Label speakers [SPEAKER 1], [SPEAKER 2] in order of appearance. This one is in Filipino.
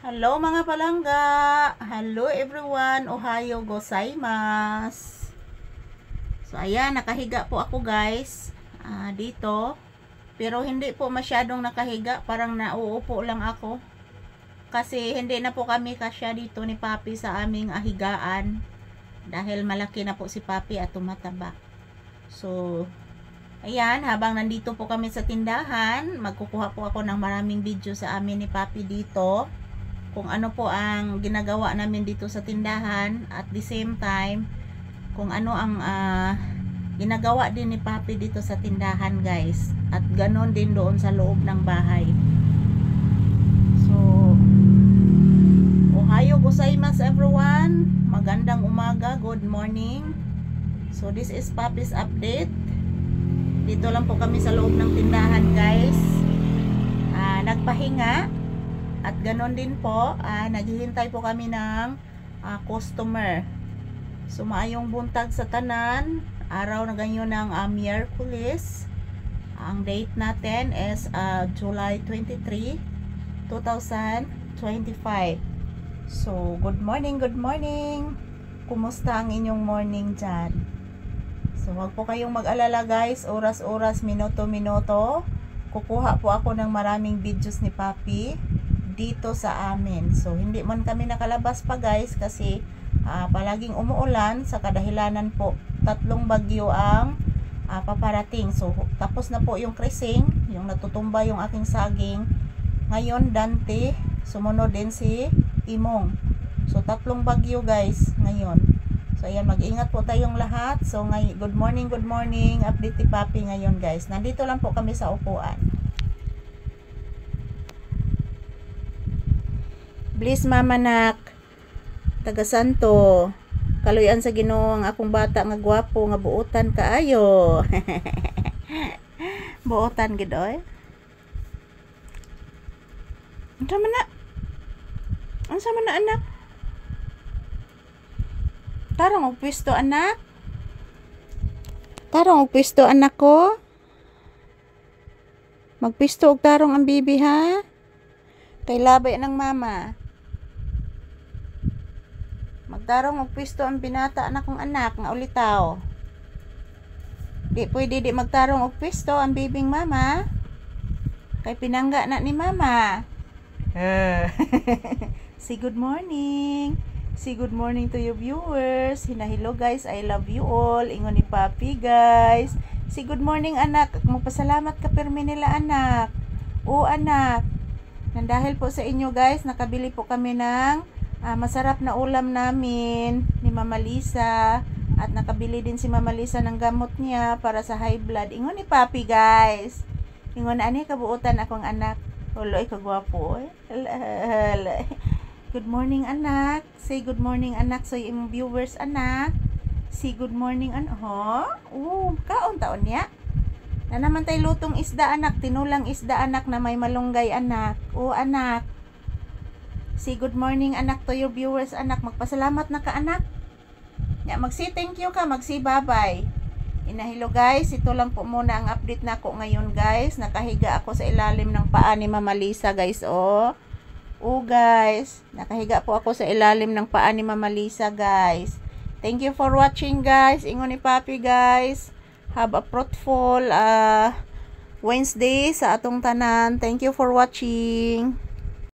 [SPEAKER 1] Hello mga palangga! Hello everyone! Ohayo gozaimasu! So ayan, nakahiga po ako guys dito. Pero hindi po masyadong nakahiga, parang nauupo lang ako. Kasi hindi na po kami kasya dito ni Papi sa aming higaan. Dahil malaki na po si Papi at tumataba. So, ayan, habang nandito po kami sa tindahan, magkukuha po ako ng maraming video sa amin ni Papi dito. Kung ano po ang ginagawa namin dito sa tindahan, at the same time kung ano ang ginagawa din ni Papi dito sa tindahan guys, at ganon din doon sa loob ng bahay. So ohayo gozaimasu everyone, magandang umaga, good morning. So this is Papi's update. Dito lang po kami sa loob ng tindahan guys, nagpahinga. At ganon din po, naghihintay po kami ng customer. So maayong buntag sa tanan. Araw na ganyan ng Miyerkules. Ang date natin is July 23, 2025. So good morning, good morning. Kumusta ang inyong morning dyan? So wag po kayong mag-alala guys, oras-oras, minuto-minuto. Kukuha po ako ng maraming videos ni Papi dito sa amin. So hindi man kami nakalabas pa guys kasi palaging umuulan, sa kadahilanan po 3 bagyo ang paparating. So tapos na po yung krising, yung natutumba yung aking saging. Ngayon Dante, sumunod din si Imong. So 3 bagyo guys ngayon. So ayan, mag-ingat po tayong lahat. So good morning, good morning. Update ni Papi ngayon guys. Nandito lang po kami sa upuan. Bless mama nak, taga Santo, kaluyan sa Ginoo ang akong bata nga gwapo nga buotan kaayo. Buotan gid oy. Unsa man na? Unsa man na anak? Tarong og pwesto anak. Tarong og pwesto anak ko. Magpisto og tarong ang bibi ha. Kay labay ng mama. Magdarong og pwesto ang binata na kong anak nga ulitaw. Di pwede di magtarong og pwesto ang bibing mama. Kay pinangga na ni mama. Say good morning. Say good morning to your viewers. Hinahilo guys, I love you all. Ingon ni Papi guys. Say good morning anak. Magpasalamat ka pirmi nila anak. O anak. Nang dahil po sa inyo guys, nakabili po kami ng masarap na ulam namin ni Mama Lisa. At nakabili din si Mama Lisa ng gamot niya para sa high blood. Ingon ni Papi guys. Ingon ani kabuutan akong anak. Uloy kagwapo eh. Good morning anak. Say good morning anak sa imong viewers anak. Say good morning anak. Kaon taon niya. Na naman tayo lutong isda anak, tinulang isda anak na may malunggay anak. Anak. Say good morning anak to your viewers anak. Magpasalamat na ka anak. Ya, mag-say thank you ka, mag-say bye-bye. Inahilo guys, ito lang po muna ang update na ako ngayon guys. Nakahiga ako sa ilalim ng paa ni Mama Lisa guys guys, nakahiga po ako sa ilalim ng paa ni Mama Lisa guys. Thank you for watching guys. Ingon ni Papi guys. Have a fruitful Wednesday sa atong tanan. Thank you for watching.